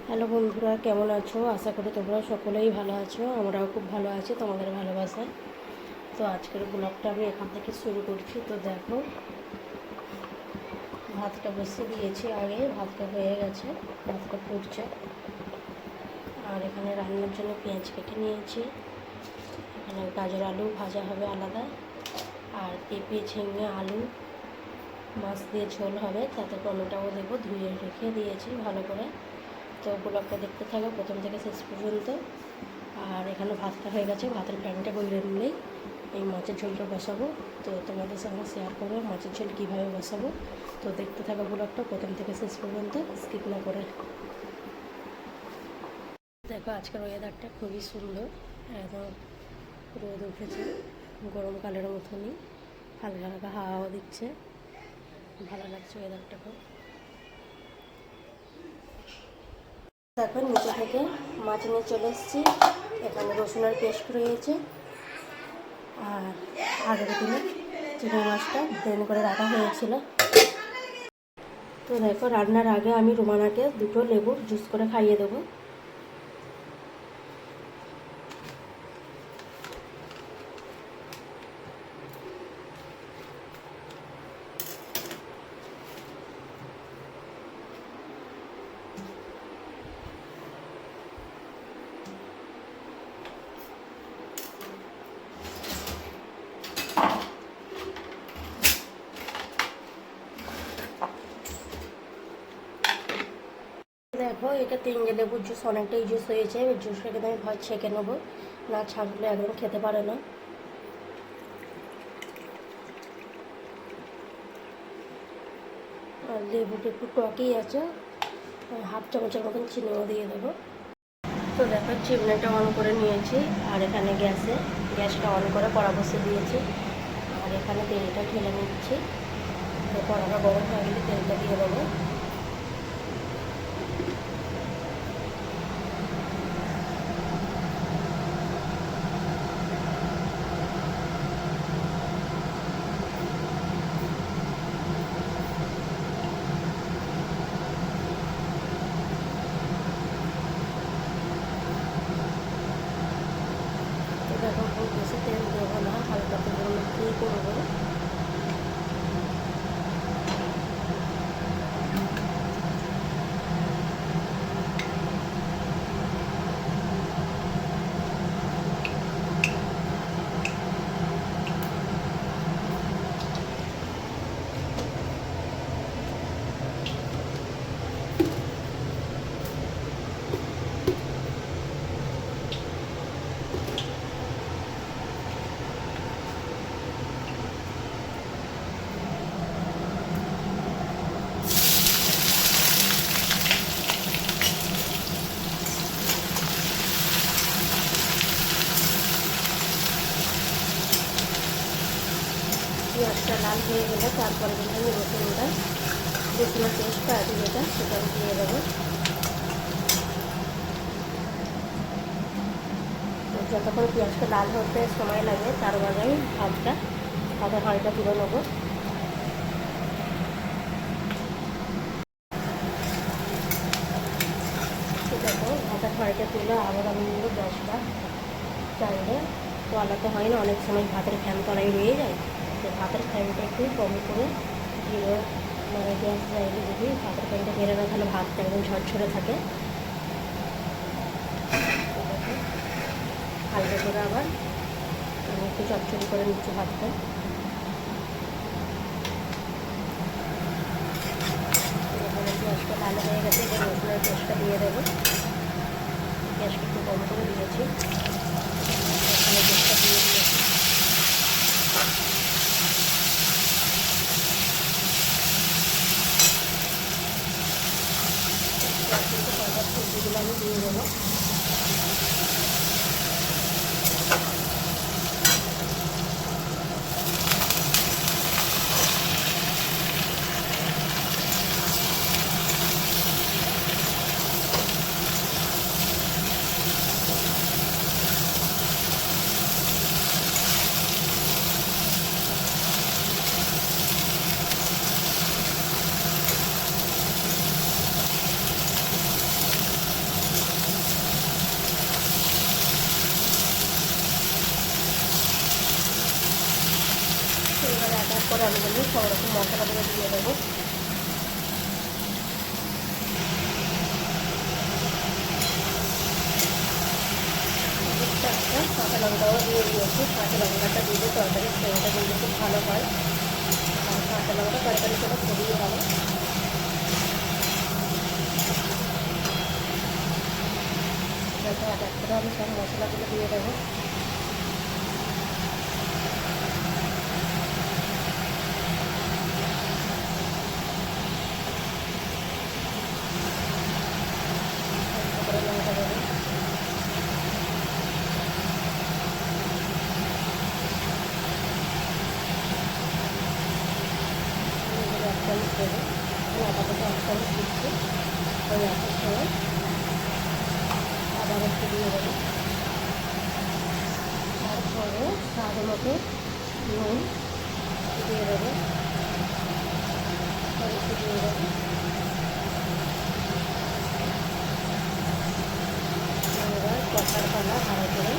Hello বন্ধুরা, কেমন আছো? আশা করি তোমরা সকলেই ভালো আছো। আমরাও খুব ভালো আছি তোমাদের ভালোবাসায়। তো আজকের ব্লগটা আমি এখান থেকে শুরু করছি। তো দেখো, ভাতটা বসিয়ে দিয়েছি আগে, ভাতটা হয়ে গেছে, ভাতটা ফুটছে। আর এখানে রান্নার জন্য পেঁয়াজ কেটে নিয়েছি। এখানে গাজর আলু ভাজা হবে আলাদা, আর পেঁপে ঝিঙে আলু মাছ দিয়ে ঝোল হবে, তাতে টমেটোও দেবো, ধুয়ে রেখে দিয়েছি ভালো করে। তো ব্লগটা দেখতে থাকো প্রথম থেকে শেষ পর্যন্ত। আর এখানে ভাতটা হয়ে গেছে, ভাতের প্যানটা বইলে নিলেই এই মাছের ঝোলটা বসাবো। তো তোমাদের সঙ্গে শেয়ার করবো মাছের ঝোল কীভাবে বসাবো। তো দেখতে থাকো ব্লগটা প্রথম থেকে শেষ পর্যন্ত, স্কিপ না করে। দেখো, আজকের ওয়েদারটা খুবই সুন্দর, একদম রোদ উঠেছে গরমকালের মতনই, হালকা হালকা হাওয়াও দিচ্ছে, ভালো লাগছে ওয়েদারটা খুব। দেখো, নিচে থেকে মাছ নিয়ে চলে এসেছি। এখানে রসুনের পেস্ট রয়েছে, আর আগের দিনে চিংড়ি মাছটা ব্লেন্ড করে রাখা হয়েছিল। তো দেখো, রান্নার আগে আমি রুমানাকে দুটো লেবুর জুস করে খাইয়ে দেবো। দেখো, এটা 3 লেবুর জুস, অনেকটাই জুস হয়েছে। এবার জুসটা কিন্তু আমি ভয় ছেঁকে নেবো, না ছাঁকলে একদম খেতে পারে না। আর লেবুটা একটু টকই আছে, হাফ চামচের মতন চিনিও দিয়ে দেবো। তো দেখো, চিমনিটা অন করে নিয়েছি, আর এখানে গ্যাসটা অন করে কড়া বসিয়ে দিয়েছি। আর এখানে তেলটা ঢেলে নিচ্ছি। তো কড়াটা গরম হয়ে গেলে তেলটা দিয়ে দেবো। তো দেখো, খুব বেশি তেল দেবো না, হালকা তেলের মধ্যেই করবো। পেঁয়াজটা লাল হয়ে গেলে তারপরে কিন্তু আমি রসুনের পেস্টটা আছে যেটা, সেটা আমি দিয়ে দেবো। যতক্ষণ পেঁয়াজটা লাল হতে সময় লাগে, তার মাঝে আমি ভাতের হাঁড়িটা তুলে নেবো। দেখো, ভাতের হাঁড়িটা তুলে আবার আমি নেবো গ্যাসটা। চাইলে তোলাতে হয় না, অনেক সময় ভাতের ফ্যান তলায় রয়ে যায়। তো ভাতের ফ্যানটা একটু কম করে দিয়ে, মানে গ্যাস চাইলে যদি ভাতের ফ্যানটা বেড়ে না, তাহলে ভাতটা একদম ঝরঝরে থাকে। হালকা করে আবার আমি একটু চটচড়ি করে নিচ্ছি ভাতটা। পেঁয়াজটা লাল হয়ে গেছে, এবার রসুনের পেস্টটা দিয়ে দেবো। গ্যাসটা একটু কম করে দিয়েছি, রসুনের পেস্টটা দিয়ে দিয়েছি। সবজিগুলো আমি দিয়ে দেবো। করে আমি কিন্তু সব রকম মশলাগুলো দিয়ে দেবো। একটা কাঁচা লঙ্কাও দিয়ে দিয়েছি। কাঁচা লঙ্কাটা দিলে তরকারির ফ্লেভারটা কিন্তু খুব ভালো হয়, আর কাঁচা লঙ্কা তরকারি সেটা খুবই ভালো। এক এক করে আমি সব মশলাগুলো দিয়ে দেবো। লঙ্কা দেবো, এক চামচ দেবো। আপাতত এক চামচ দিচ্ছি। ওই একই সময় আবার একটু দিয়ে দেবো। তারপরে স্বাদ মতো নুন দিয়ে দেবো, একটু দিয়ে দেবো। এবার কষার পালা ভালো করে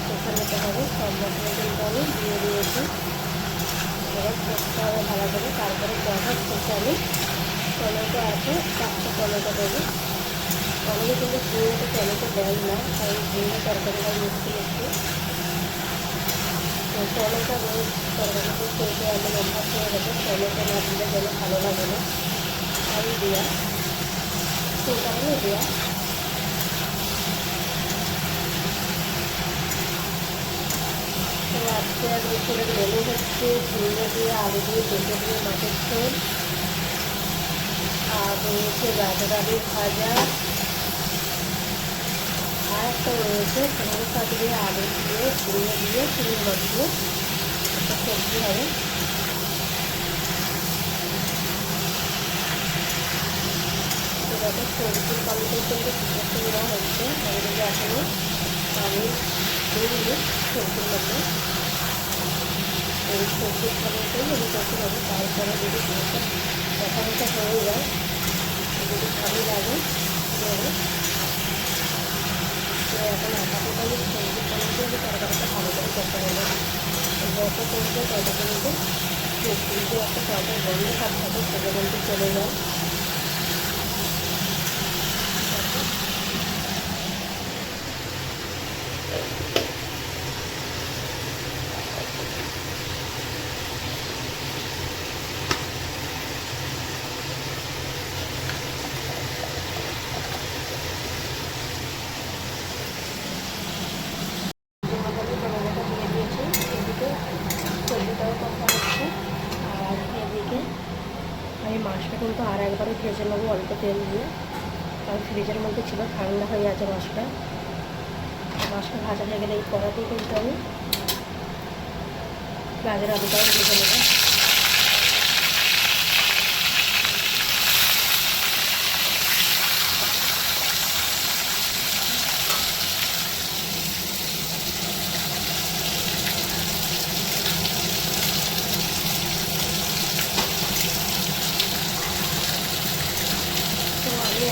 কষে নিতে হবে। সব মশলা কিন্তু আমি দিয়ে দিয়েছি। এবার কষতে হবে ভালো করে। তারপরে কষার শেষে আমি টমেটো আছে, 4টা টমেটো দেবো। অনেকে কিন্তু ঝিঙেতে টমেটো দেয় না, কারণ ঝিঙে তরকারি হয় মিষ্টি মিষ্টি। তো টমেটো রোজ তরকারিতে খেতে এমন অভ্যাস হয়ে গেছে, টমেটো না দিলে যেন ভালো লাগে না, তাই দেওয়া, সেই কারণে দেওয়া। তো আজকে আর দুপুরের মেনু হচ্ছে ঝিঙে দিয়ে আলু দিয়ে পেঁপে দিয়ে মাছের ঝোল, আর রয়েছে গাজর আলু ভাজা, আর একটা রয়েছে কুমড়ো শাক দিয়ে আলু দিয়ে ঝিঙে দিয়ে চিংড়ি মাছ দিয়ে একটা সবজি হবে। এবার সবজির পানিতে কিন্তু একটু নেওয়া হচ্ছে, আমাদের এখনও পানি দিইনি সবজির মধ্যে। এই সবজির পানিতেই আমি করতে পারি। তারপরে যদি জিনিসটা কথা কথা হয়ে যায়, যদি ভালো লাগে দেবো। তো এখন আপাতত আমি সবজির পানিতে আমি তরকারিটা ভালো করে করতে পারবো। যত করবে তত কিন্তু কিন্তু একটা তরকারি গন্ধ ভাব থাকে, সেটা কিন্তু চলে যায়। আমি মাছটা কিন্তু আর একবারও ভেজে নেবো অল্প তেল দিয়ে, কারণ ফ্রিজের মধ্যে ছিল, ঠান্ডা হয়ে আছে মাছটা। মাছটা ভাজা হয়ে গেলে এই কড়াতেই কিন্তু আমি গাজর আলুটাও ভেজে নেবো।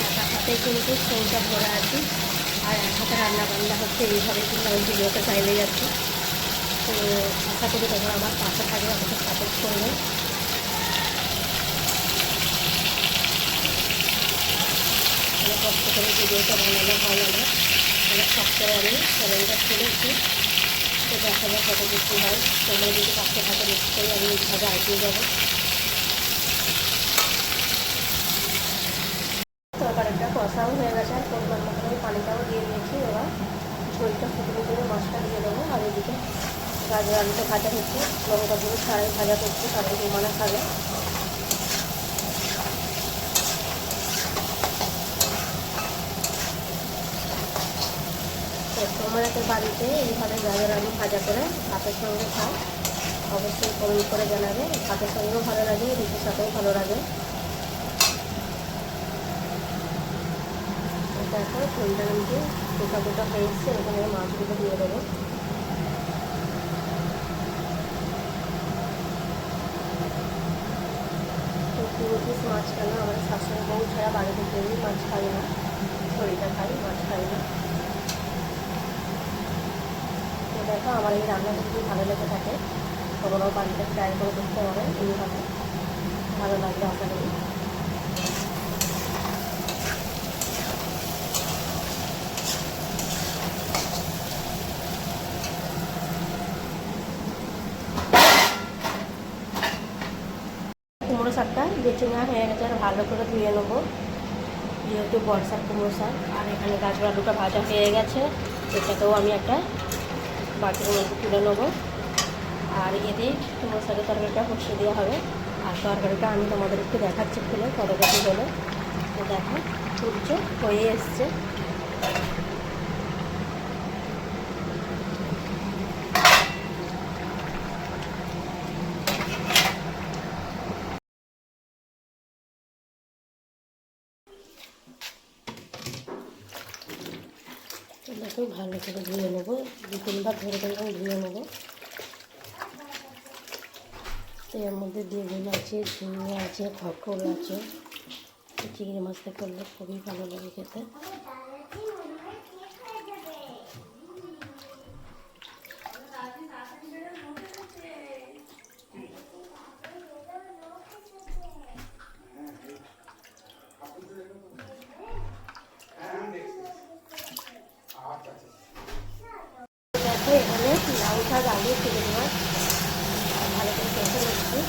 একা হাতে কিন্তু ফোনটা ধরে আছি, আর এক হাতে রান্না বান্না হচ্ছে। এইভাবে কিন্তু আমি ভিডিওটা চাইলে যাচ্ছি। তো আশা করি তোমরা আমার পাশে থাকবে, আমাকে সাপোর্ট করবে। অনেক কষ্ট করে ভিডিওটা বানানো হয় আমার, অনেক কষ্ট করে আমি চ্যানেলটা খুলেছি। তো দেখা যাক কত কিছু হয়। তোমরা যদি পাশে থাকে নিশ্চয়ই আমি এইভাবে এগিয়ে যাবো। তরকারিটা কষাও হয়ে গেছে, আর পরিমাণ মতো আমি পানিটাও দিয়ে দিয়েছি। এবার ঝোলটা ফুটে করে মাছটা দিয়ে দেবো। আর এদিকে গাজর আলুটা ভাজা হচ্ছে, লঙ্কাগুলো ছাড়াই ভাজা করছি, কারণ জমানা খাবে। তো তোমরা তো বাড়িতে এইভাবে গাজর আলু ভাজা করে ভাতের সঙ্গে খাও, অবশ্যই কমেন্ট করে জানাবে। ভাতের সঙ্গেও ভালো লাগে, রুটির সাথেও ভালো লাগে। দেখো ঝোলটা কিন্তু গোটা গোটা হয়ে এসছে, এখানে মাছগুলো দিয়ে দেবো। তো 3 পিস মাছ কেন, আমাদের শাশুড়ি বউ ছাড়া বাড়িতে কেউই মাছ খাই না, শরীরটা খাই, মাছ খাই না। তো দেখো আমার এই রান্নাটা যদি ভালো লেগে থাকে তোমরাও বাড়িতে ট্রাই করে দেখতে পারো, এইভাবে ভালো লাগবে আশা করি। কুমড়ো শাকটা বেছে নেওয়া হয়ে গেছে, আর ভালো করে ধুয়ে নেবো, যেহেতু বর্ষার কুমড়ো শাক। আর এখানে গাজর আলুটা ভাজা হয়ে গেছে, এটাকেও আমি একটা বাটির মধ্যে তুলে নেবো। আর এতে কুমড়ো শাকের তরকারিটা কষিয়ে দেওয়া হবে। আর তরকারিটা আমি তোমাদের একটু দেখাচ্ছি খুলে কতটুকু হলো। তো দেখো ফুটছে, হয়ে এসছে। দেখো ভালো করে ধুয়ে নেবো, 2-3 বার ধরে ধরে ধুয়ে নেবো। তো এর মধ্যে বেগুন আছে, ঝিঙে আছে, পটল আছে। চিংড়ি মাছটা করলে খুবই ভালো লাগে খেতে। দেখো এখানে লাউ শাক আলু তুলে দেওয়া ভালো করে কেটে নিচ্ছি।